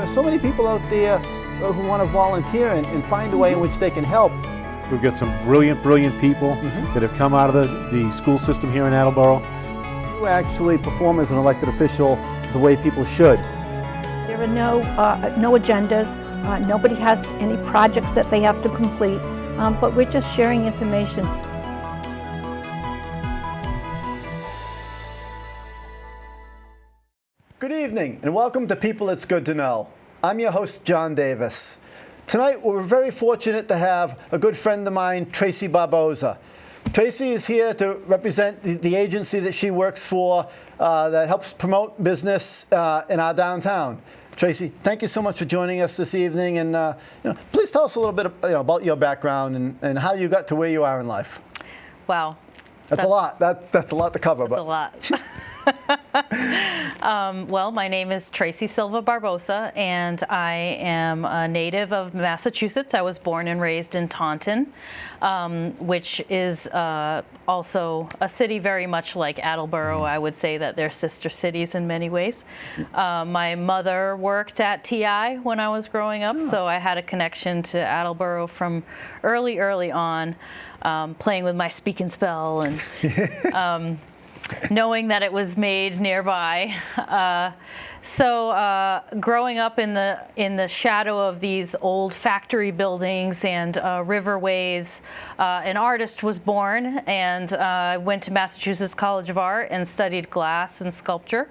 are so many people out there who want to volunteer and find a way in which they can help. We've got some brilliant people that have come out of the school system here in Attleboro. You actually perform as an elected official the way people should. There are no agendas. Nobody has any projects that they have to complete, but we're just sharing information. Good evening and welcome to People It's Good to Know. I'm your host, John Davis. Tonight we're very fortunate to have a good friend of mine, Tracy Barbosa. Tracy is here to represent the agency that she works for that helps promote business in our downtown. Tracy, thank you so much for joining us this evening, and please tell us a little bit about your background and how you got to where you are in life. Wow. That's a lot. That's a lot to cover. That's a lot. Well, my name is Tracy Silva Barbosa, and I am a native of Massachusetts. I was born and raised in Taunton, which is also a city very much like Attleboro. I would say that they're sister cities in many ways. My mother worked at TI when I was growing up, so I had a connection to Attleboro from early on, playing with my speak and spell and knowing that it was made nearby. So growing up in the shadow of these old factory buildings and riverways, an artist was born, and went to Massachusetts College of Art and studied glass and sculpture.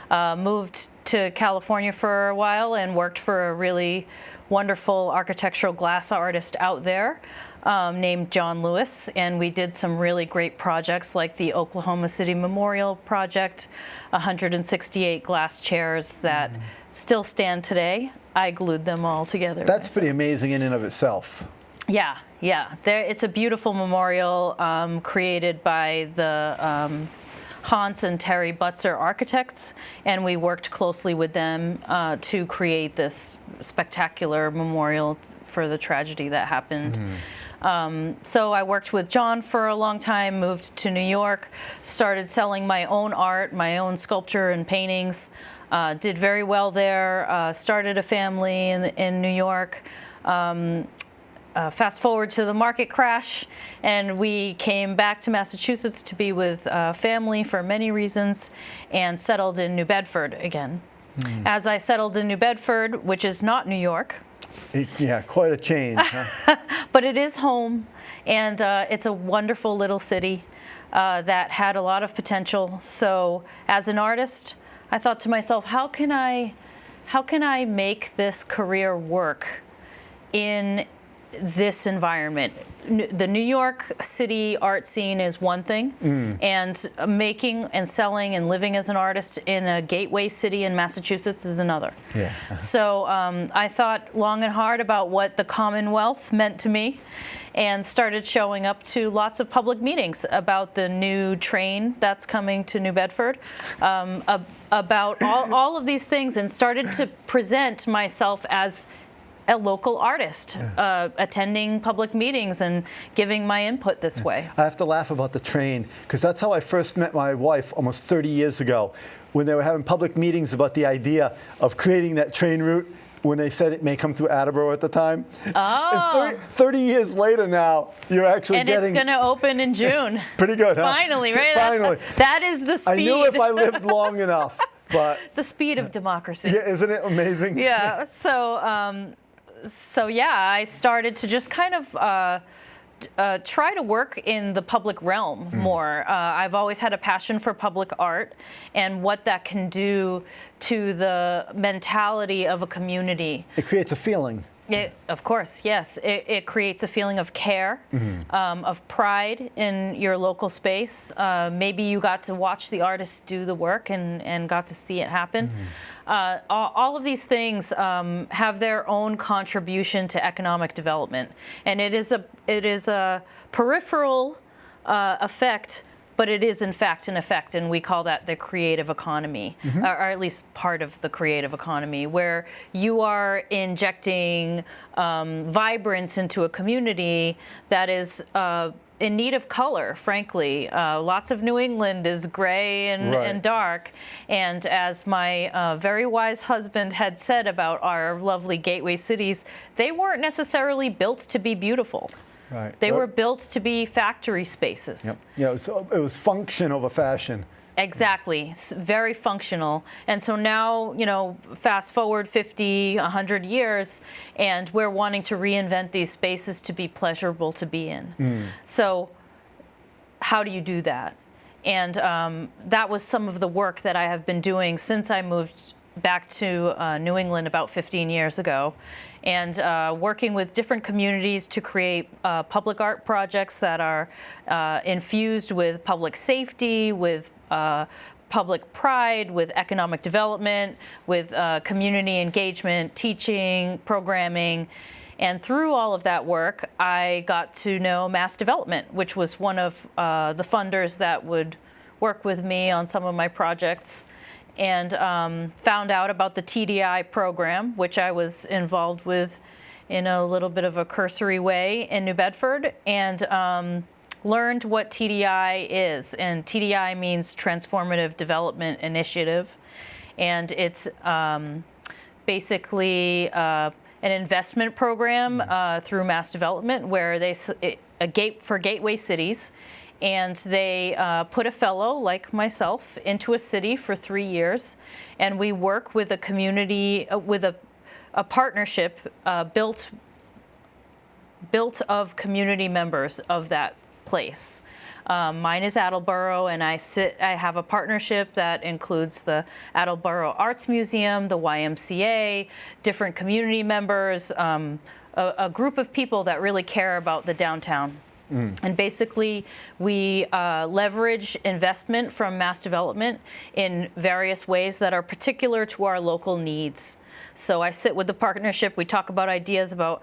Moved to California for a while and worked for a really wonderful architectural glass artist out there named John Lewis, and we did some really great projects like the Oklahoma City Memorial Project, 168 glass chairs that still stand today. I glued them all together. That's pretty amazing in and of itself. Yeah. It's a beautiful memorial created by the Hans and Terry Butzer architects, and we worked closely with them to create this spectacular memorial for the tragedy that happened. So I worked with John for a long time, moved to New York, started selling my own art, my own sculpture and paintings, did very well there, started a family in New York. Fast forward to the market crash, and we came back to Massachusetts to be with family for many reasons, and settled in New Bedford again. As I settled in New Bedford, which is not New York. Yeah, quite a change. Huh? But it is home, and it's a wonderful little city that had a lot of potential. So as an artist, I thought to myself, how can I make this career work in this environment? The New York City art scene is one thing, and making and selling and living as an artist in a gateway city in Massachusetts is another. Yeah. So I thought long and hard about what the Commonwealth meant to me, and started showing up to lots of public meetings about the new train that's coming to New Bedford, about all of these things, and started to present myself as a local artist, attending public meetings and giving my input this way. I have to laugh about the train, because that's how I first met my wife almost 30 years ago, when they were having public meetings about the idea of creating that train route, when they said it may come through Attleboro at the time. Oh. And 30 years later now, you're actually and getting... it's going to open in June. Pretty good, huh? Finally, right? Finally. That is the speed. I knew if I lived long enough, but... The speed of democracy. Yeah, isn't it amazing? Yeah, so yeah, I started to just kind of try to work in the public realm more. I've always had a passion for public art and what that can do to the mentality of a community. It creates a feeling. Of course, yes. It creates a feeling of care, of pride in your local space. Maybe you got to watch the artists do the work and got to see it happen. All of these things have their own contribution to economic development, and it is a peripheral effect but it is in fact an effect, and we call that the creative economy, or at least part of the creative economy, where you are injecting vibrance into a community that is in need of color, frankly. Lots of New England is gray and dark. And as my very wise husband had said about our lovely gateway cities, they weren't necessarily built to be beautiful. Right. They were built to be factory spaces. Yep. Yeah, it was function over fashion. Exactly, very functional. And so now, fast forward 50, 100 years, and we're wanting to reinvent these spaces to be pleasurable to be in. So how do you do that? And that was some of the work that I have been doing since I moved back to New England about 15 years ago, and working with different communities to create public art projects that are infused with public safety, with public pride, with economic development, with community engagement, teaching, programming. And through all of that work, I got to know MassDevelopment, which was one of the funders that would work with me on some of my projects, and found out about the TDI program, which I was involved with in a little bit of a cursory way in New Bedford, and learned what TDI is. And TDI means Transformative Development Initiative. And it's basically an investment program through MassDevelopment where for gateway cities. And they put a fellow like myself into a city for 3 years. And we work with a community, with a partnership built of community members of that place. Mine is Attleboro, and I have a partnership that includes the Attleboro Arts Museum, the YMCA, different community members, a group of people that really care about the downtown. And basically, we leverage investment from MassDevelopment in various ways that are particular to our local needs. So I sit with the partnership, we talk about ideas about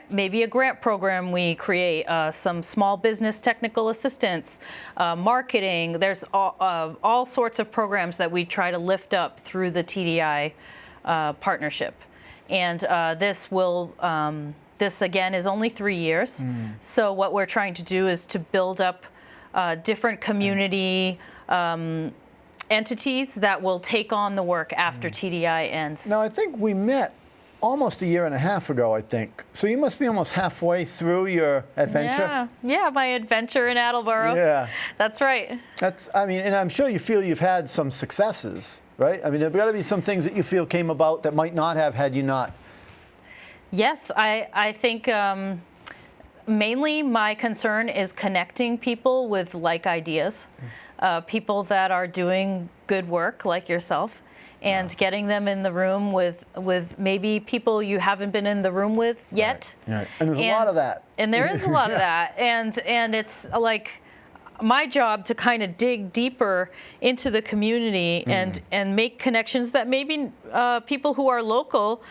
maybe a grant program we create, some small business technical assistance, marketing. There's all sorts of programs that we try to lift up through the TDI partnership. And this again is only 3 years. So what we're trying to do is to build up different community entities that will take on the work after TDI ends. Now, I think we met almost a year and a half ago, I think. So you must be almost halfway through your adventure. Yeah, my adventure in Attleboro. Yeah. That's right. And I'm sure you feel you've had some successes, right? I mean, there've got to be some things that you feel came about that might not have had you not. Yes, I think mainly my concern is connecting people with like ideas, people that are doing good work like yourself, and getting them in the room with maybe people you haven't been in the room with yet. Right. And there's a lot of that. And there is a lot of that. And it's like my job to kind of dig deeper into the community and make connections that maybe people who are local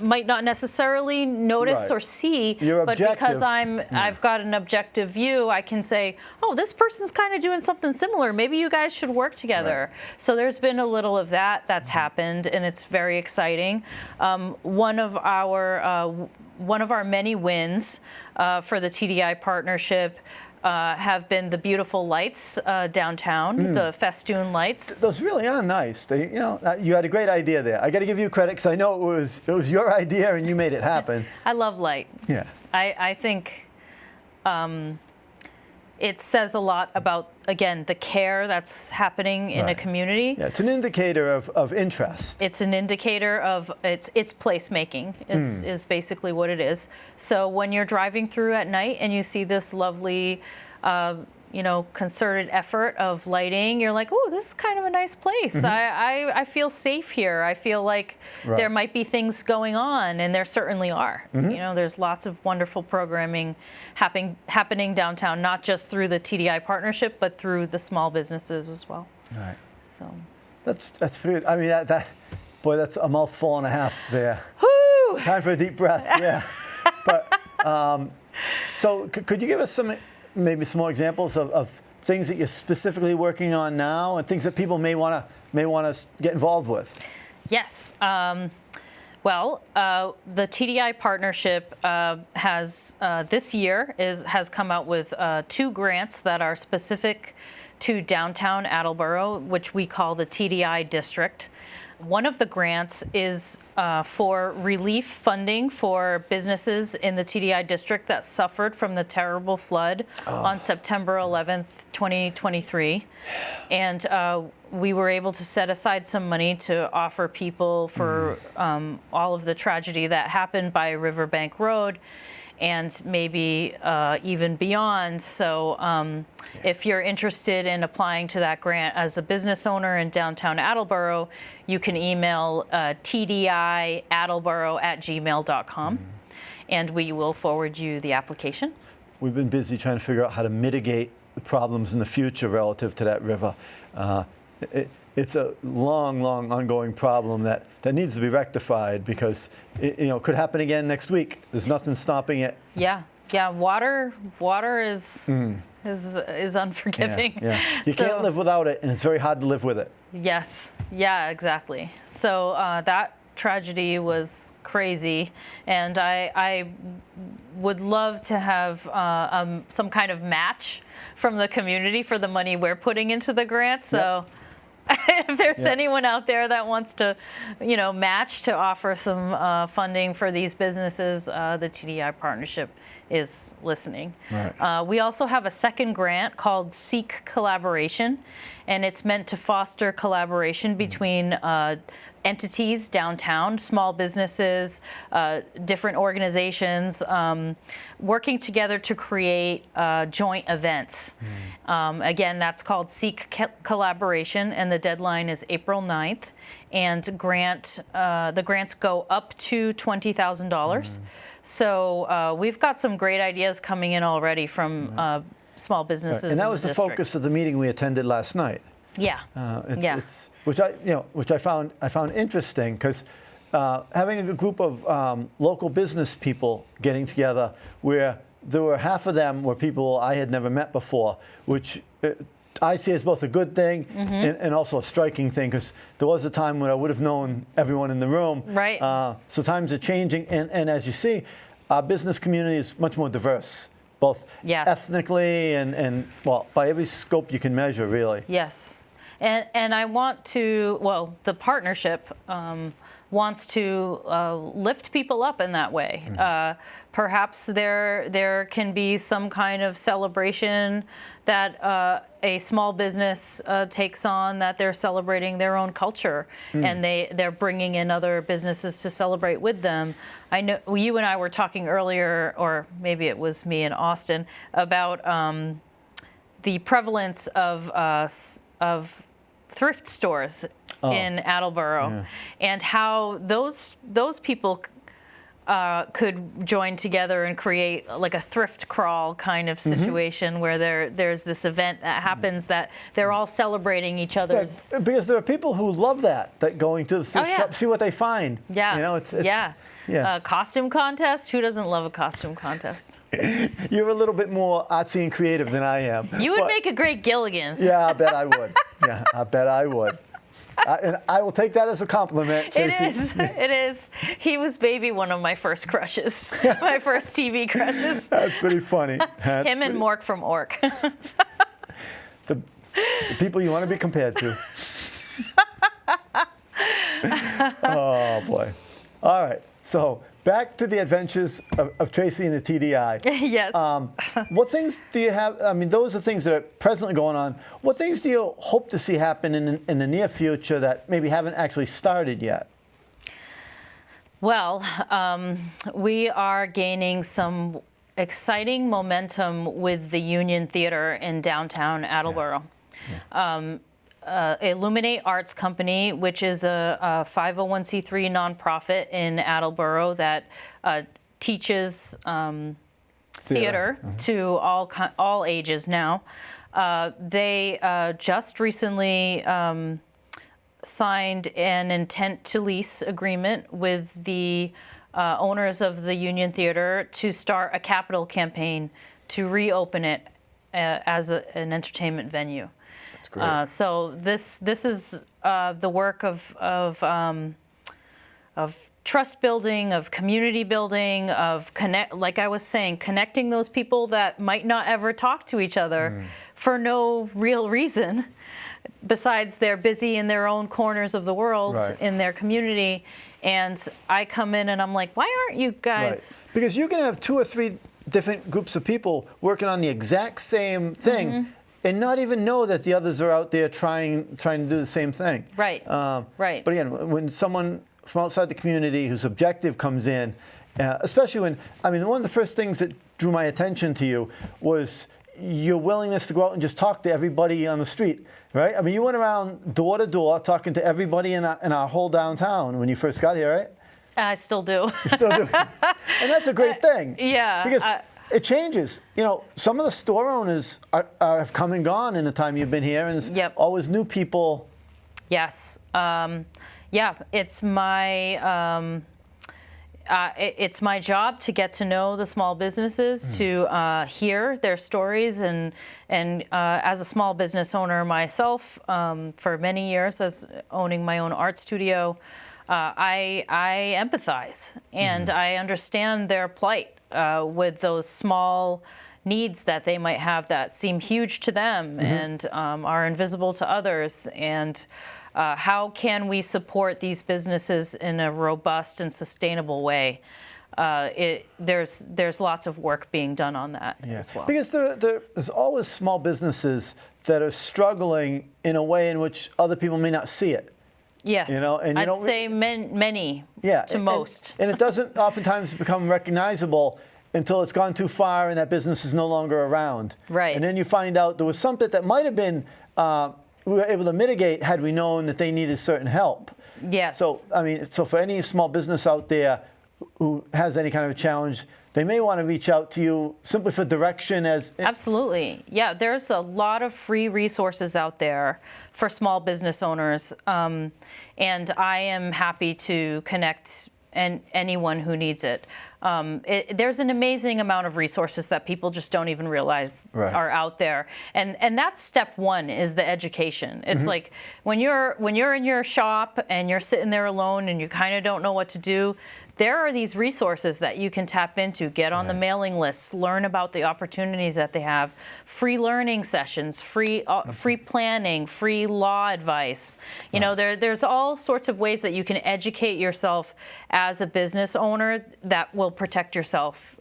might not necessarily notice or see. But because I've got an objective view, I can say, oh, this person's kind of doing something similar. Maybe you guys should work together. Right. So there's been a little of that's happened, and it's very exciting. One of our many wins for the TDI partnership have been the beautiful lights downtown, the festoon lights. Those really are nice. You had a great idea there. I got to give you credit because I know it was your idea and you made it happen. I love light. Yeah. I think it says a lot about, again, the care that's happening in a community. Yeah, it's an indicator of interest. It's an indicator of it's placemaking is basically what it is. So when you're driving through at night and you see this lovely, concerted effort of lighting, you're like, oh, this is kind of a nice place. I feel safe here. I feel like there might be things going on, and there certainly are. There's lots of wonderful programming happening downtown, not just through the TDI partnership, but through the small businesses as well. Right. So that's pretty good. I mean, that's a mouthful and a half there. Whoo! Time for a deep breath. Yeah. But so could you give us maybe some more examples of things that you're specifically working on now, and things that people may want to get involved with? Yes. Well, the TDI partnership has this year has come out with 2 grants that are specific to downtown Attleboro, which we call the TDI district. One of the grants is for relief funding for businesses in the TDI district that suffered from the terrible flood on September 11th, 2023. And we were able to set aside some money to offer people for all of the tragedy that happened by Riverbank Road and maybe even beyond. So if you're interested in applying to that grant as a business owner in downtown Attleboro, you can email tdiattleboro@gmail.com, and we will forward you the application. We've been busy trying to figure out how to mitigate the problems in the future relative to that river. It's a long, long ongoing problem that needs to be rectified because it could happen again next week. There's nothing stopping it. Yeah. Water is unforgiving. Yeah. You can't live without it, and it's very hard to live with it. Yes. Yeah. Exactly. So that tragedy was crazy, and I would love to have some kind of match from the community for the money we're putting into the grant. So. Yep. If there's anyone out there that wants to, match to offer some funding for these businesses, the TDI partnership is listening. Right. We also have a second grant called Seek Collaboration, and it's meant to foster collaboration between entities downtown, small businesses, different organizations, working together to create joint events. Again, that's called Seek Collaboration, and the deadline is April 9th. And the grants go up to $20,000. So we've got some great ideas coming in already from small businesses. Right. And that was the district. focus of the meeting we attended last night. Yeah. Which I found interesting because having a group of local business people getting together, where there were half of them were people I had never met before, which I see as both a good thing and also a striking thing, because there was a time when I would have known everyone in the room. Right. So times are changing, and as you see, our business community is much more diverse, both ethnically and by every scope you can measure, really. Yes. And I want to, the partnership wants to lift people up in that way. Perhaps there can be some kind of celebration that a small business takes on, that they're celebrating their own culture, and they're bringing in other businesses to celebrate with them. I know you and I were talking earlier, or maybe it was me and Austin, about the prevalence of thrift stores in Attleboro, and how those people could join together and create like a thrift crawl kind of situation where there's this event that happens that they're all celebrating each other's. Yeah, because there are people who love that going to the thrift shop, see what they find. Yeah. It's Costume contest. Who doesn't love a costume contest? You're a little bit more artsy and creative than I am. You would make a great Gilligan. Yeah, I bet I would. I bet I would. And I will take that as a compliment, Tracy. It is. He was maybe one of my first crushes, my first TV crushes. That's pretty funny. Him and Mork from Ork. the people you want to be compared to. Oh, boy. All right. So back to the adventures of Tracy and the TDI. Yes. What things do you have? I mean, those are things that are presently going on. What things do you hope to see happen in the near future that maybe haven't actually started yet? Well, we are gaining some exciting momentum with the Union Theater in downtown Attleboro. Illuminate Arts Company, which is a 501c3 nonprofit in Attleboro that teaches theater to all ages now. They just recently signed an intent to lease agreement with the owners of the Union Theater to start a capital campaign to reopen it as an entertainment venue. That's great. So this is the work of trust building, of community building, of like I was saying, connecting those people that might not ever talk to each other for no real reason, besides they're busy in their own corners of the world, Right. in their community. And I come in and I'm like, why aren't you guys? Right. Because you can have 2 or 3 different groups of people working on the exact same thing and not even know that the others are out there trying to do the same thing. Right. Right. But again, when someone from outside the community whose objective comes in, especially when, I mean, one of the first things that drew my attention to you was your willingness to go out and just talk to everybody on the street, right? I mean, you went around door to door talking to everybody in our whole downtown when you first got here, right? I still do. You still do. And that's a great thing. Yeah. Because it changes. You know, some of the store owners have come and gone in the time you've been here, and there's always new people. Yes. Yeah, it's my job to get to know the small businesses, to hear their stories, and as a small business owner myself, for many years, as owning my own art studio, I empathize and I understand their plight with those small needs that they might have that seem huge to them and are invisible to others. And how can we support these businesses in a robust and sustainable way? There's lots of work being done on that as well. Because there's always small businesses that are struggling in a way in which other people may not see it. Yes, you know, and I'd say many to most. And it doesn't oftentimes become recognizable until it's gone too far and that business is no longer around. Right. And then you find out there was something that might have been we were able to mitigate had we known that they needed certain help. Yes. So, I mean, so for any small business out there who has any kind of a challenge, they may want to reach out to you simply for direction as... Absolutely. Yeah, there's a lot of free resources out there for small business owners. And I am happy to connect anyone who needs it. There's an amazing amount of resources that people just don't even realize are out there, and that's step one, is the education. It's like when you're in your shop and you're sitting there alone and you kind of don't know what to do. There are these resources that you can tap into, get on the mailing lists, learn about the opportunities that they have, free learning sessions, free planning, free law advice. You know, there's all sorts of ways that you can educate yourself as a business owner that will protect yourself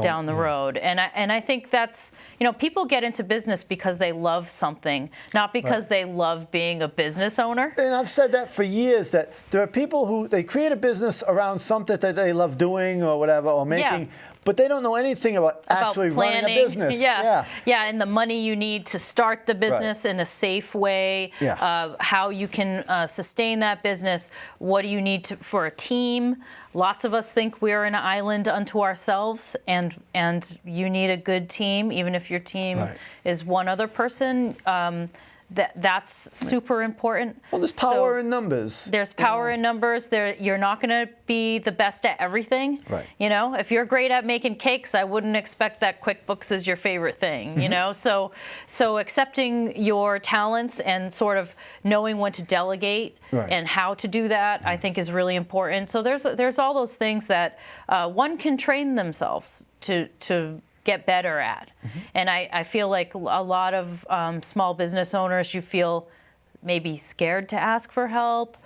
down the road. And I think that's, you know, people get into business because they love something, not because they love being a business owner. And I've said that for years, that there are people who, they create a business around something that they love doing or whatever, or making, but they don't know anything about actually planning. running a business. Yeah, and the money you need to start the business in a safe way, how you can sustain that business, what do you need for a team. Lots of us think we're an island unto ourselves, and you need a good team, even if your team is one other person. That's super important. Well, there's power in numbers. There's power in numbers. You're not going to be the best at everything. Right. You know, if you're great at making cakes, I wouldn't expect that QuickBooks is your favorite thing. You know, so accepting your talents and sort of knowing when to delegate and how to do that, I think, is really important. So there's all those things that one can train themselves to get better at. And I feel like a lot of small business owners, you feel maybe scared to ask for help,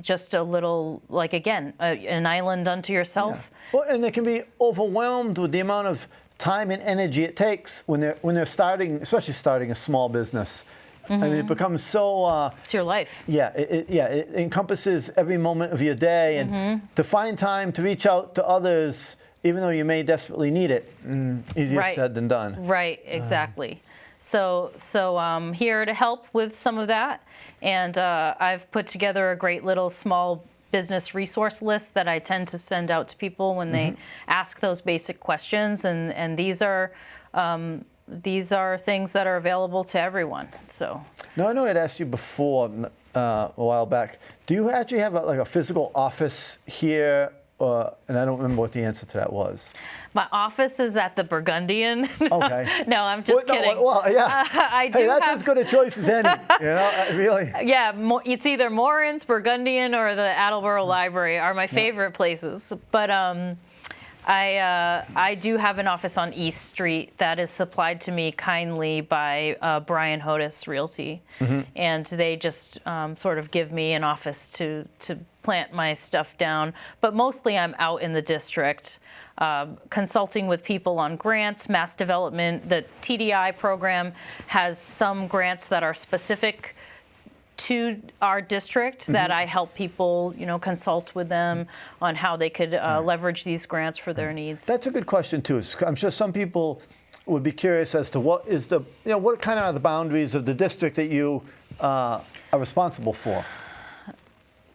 just a little, like, again, an island unto yourself. Well, and they can be overwhelmed with the amount of time and energy it takes when they're starting, especially starting a small business. I mean, it becomes so... it's your life. Yeah, it encompasses every moment of your day, and to find time to reach out to others, even though you may desperately need it, easier said than done. Right, exactly. So I'm here to help with some of that, and I've put together a great little small business resource list that I tend to send out to people when they ask those basic questions, and these are things that are available to everyone. So. Now, I know I'd asked you before a while back. Do you actually have a physical office here and I don't remember what the answer to that was. My office is at the Burgundian. Okay. No, I'm just kidding. Yeah. I do hey, that's have, as good a choice as any. Really. Yeah, it's either Morin's, Burgundian, or the Attleboro Library are my favorite places. But I do have an office on East Street that is supplied to me kindly by Brian Hodis Realty, and they just sort of give me an office to plant my stuff down. But mostly I'm out in the district, consulting with people on grants, MassDevelopment. The TDI program has some grants that are specific to our district that I help people, consult with them on how they could leverage these grants for their needs. That's a good question too. I'm sure some people would be curious as to what is the, what kind of are the boundaries of the district that you are responsible for.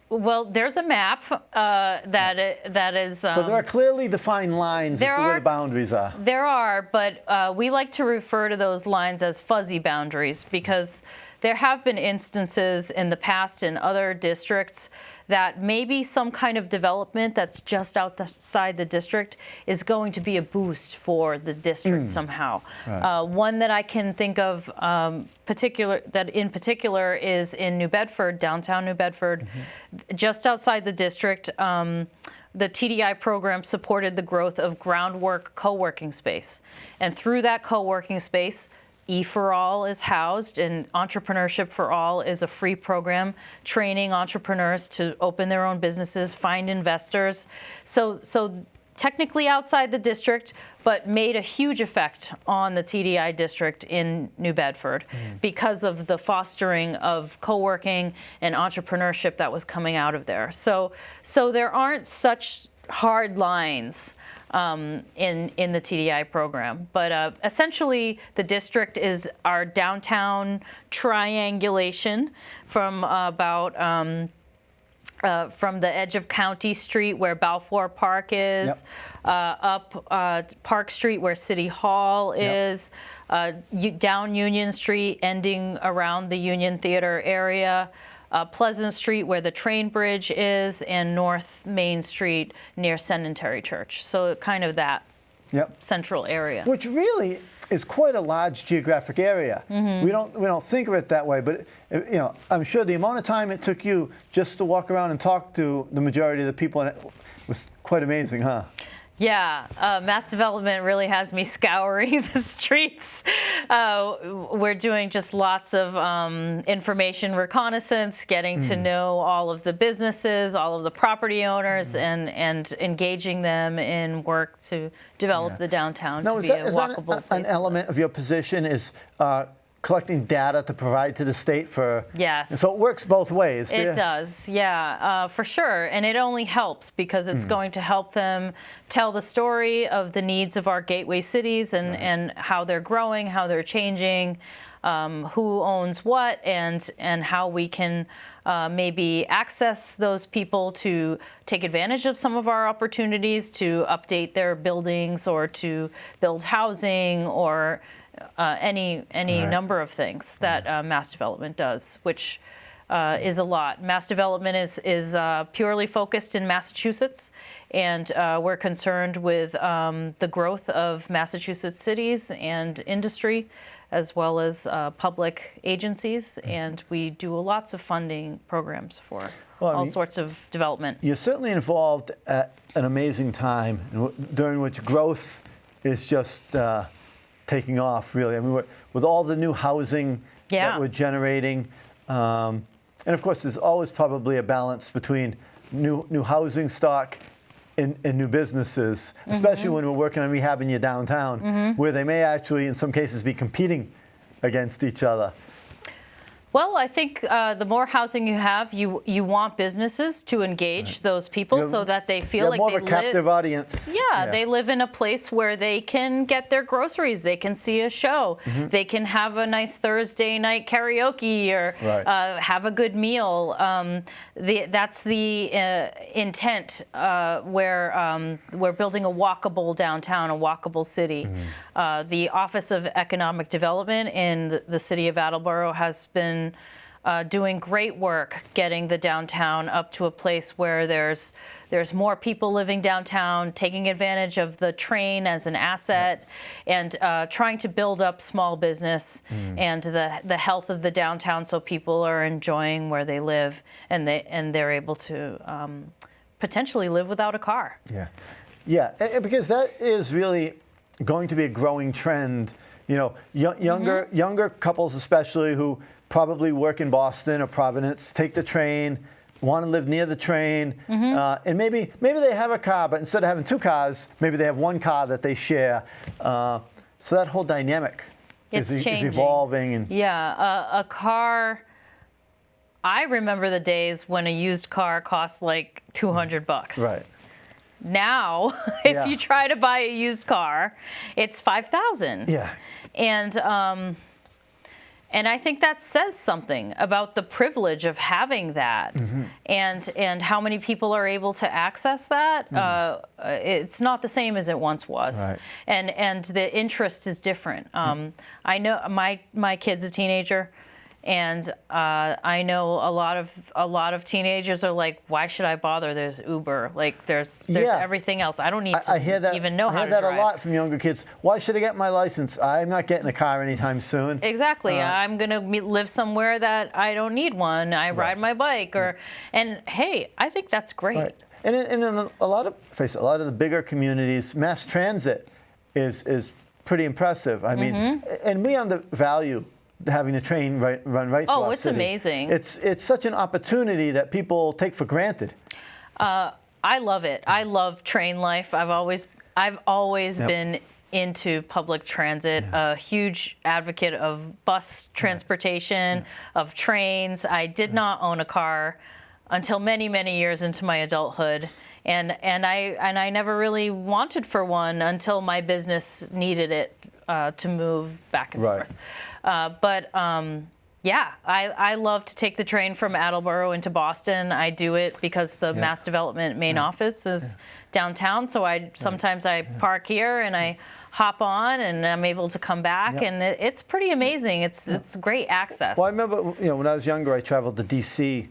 Well, there's a map that is. So there are clearly defined lines as to where the boundaries are. There are, but we like to refer to those lines as fuzzy boundaries because there have been instances in the past in other districts that maybe some kind of development that's just outside the district is going to be a boost for the district somehow. Right. One that I can think of in particular is in New Bedford, downtown New Bedford, just outside the district. The TDI program supported the growth of groundwork co-working space. And through that co-working space, E for All is housed, and Entrepreneurship for All is a free program training entrepreneurs to open their own businesses, find investors. So technically outside the district, but made a huge effect on the TDI district in New Bedford because of the fostering of co-working and entrepreneurship that was coming out of there. So there aren't such hard lines in the TDI program, but essentially the district is our downtown triangulation from about from the edge of County Street where Balfour Park is, up Park Street where City Hall is, down Union Street ending around the Union Theater area, Pleasant Street where the train bridge is, and North Main Street near Cemetery Church. So kind of that central area. Which really is quite a large geographic area. We don't think of it that way, but I'm sure the amount of time it took you just to walk around and talk to the majority of the people in it was quite amazing, huh? Yeah, MassDevelopment really has me scouring the streets. We're doing just lots of information reconnaissance, getting to know all of the businesses, all of the property owners, and engaging them in work to develop the downtown to be a walkable place. An element of your position is collecting data to provide to the state for... Yes. And so it works both ways. It does, yeah, for sure. And it only helps because it's going to help them tell the story of the needs of our gateway cities and how they're growing, how they're changing, who owns what, and how we can maybe access those people to take advantage of some of our opportunities to update their buildings or to build housing or any number of things that MassDevelopment does, which is a lot. MassDevelopment is purely focused in Massachusetts, and we're concerned with the growth of Massachusetts cities and industry, as well as public agencies, and we do lots of funding programs for all sorts of development. You're certainly involved at an amazing time during which growth is just taking off, really. I mean, with all the new housing that we're generating, and of course, there's always probably a balance between new housing stock and new businesses, especially when we're working on rehabbing your downtown, where they may actually, in some cases, be competing against each other. Well, I think the more housing you have, you want businesses to engage those people so that they feel like more they of a captive audience. Yeah, they live in a place where they can get their groceries, they can see a show, they can have a nice Thursday night karaoke or have a good meal. That's the intent where we're building a walkable downtown, a walkable city. The Office of Economic Development in the city of Attleboro has been doing great work getting the downtown up to a place where there's more people living downtown, taking advantage of the train as an asset, and trying to build up small business and the health of the downtown, so people are enjoying where they live and they're able to potentially live without a car. Yeah, because that is really going to be a growing trend. You know, younger couples especially who probably work in Boston or Providence, take the train, want to live near the train, and maybe they have a car, but instead of having two cars, maybe they have one car that they share. So that whole dynamic is evolving. And a car. I remember the days when a used car cost like $200. Right. Now, if you try to buy a used car, it's $5,000. Yeah. And I think that says something about the privilege of having that, and how many people are able to access that. It's not the same as it once was, Right. and the interest is different. I know my kid's a teenager, and I know a lot of teenagers are like, why should I bother? There's Uber, like there's everything else. I don't need to even know how to drive. I hear that a lot from younger kids. Why should I get my license? I'm not getting a car anytime soon. Exactly. I'm going to live somewhere that I don't need one. I ride my bike, and hey, I think that's great. Right. And in a lot of the bigger communities, mass transit is pretty impressive. I mean, and we undervalue having the train run right through our it's city. amazing. It's such an opportunity that people take for granted. I love it. I love train life. I've always been into public transit, a huge advocate of bus transportation, of trains. I did not own a car until many, many years into my adulthood. And I never really wanted for one until my business needed it to move back and forth. I love to take the train from Attleboro into Boston. I do it because the MassDevelopment main office is downtown, so sometimes I park here and I hop on and I'm able to come back, and it's pretty amazing. It's great access. Well, I remember when I was younger, I traveled to D.C.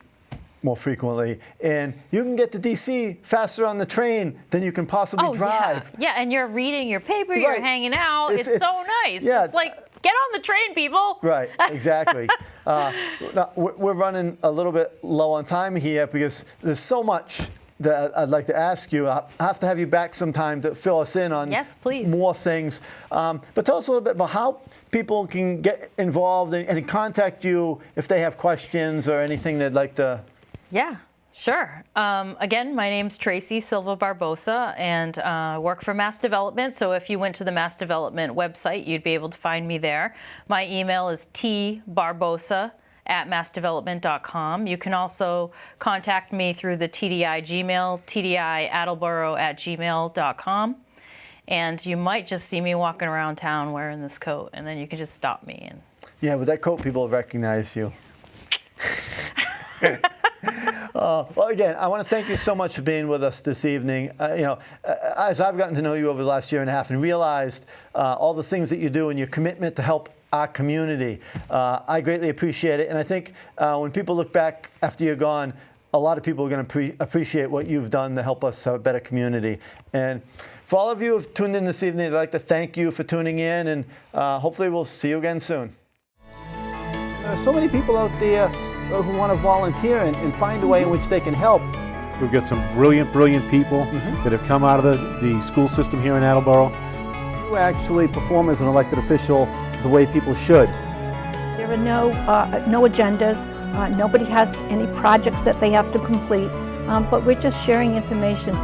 more frequently, and you can get to D.C. faster on the train than you can possibly drive. Yeah, and you're reading your paper, you're hanging out. It's so nice. Yeah. It's like, get on the train, people. Right, exactly. Now, we're running a little bit low on time here because there's so much that I'd like to ask you. I have to have you back sometime to fill us in on more things. But tell us a little bit about how people can get involved and contact you if they have questions or anything they'd like to. Yeah, sure. Again, my name's Tracy Silva Barbosa, and work for MassDevelopment. So if you went to the MassDevelopment website, you'd be able to find me there. My email is tbarbosa@massdevelopment.com. You can also contact me through the TDI Gmail, tdiattleboro@gmail.com. And you might just see me walking around town wearing this coat, and then you can just stop me. Yeah, with that coat, people will recognize you. Well, again, I want to thank you so much for being with us this evening. As I've gotten to know you over the last year and a half and realized all the things that you do and your commitment to help our community, I greatly appreciate it. And I think when people look back after you're gone, a lot of people are going to appreciate what you've done to help us have a better community. And for all of you who have tuned in this evening, I'd like to thank you for tuning in, and hopefully we'll see you again soon. There are so many people out there who want to volunteer and find a way in which they can help. We've got some brilliant people that have come out of the school system here in Attleboro. You actually perform as an elected official the way people should. There are no agendas. Nobody has any projects that they have to complete, but we're just sharing information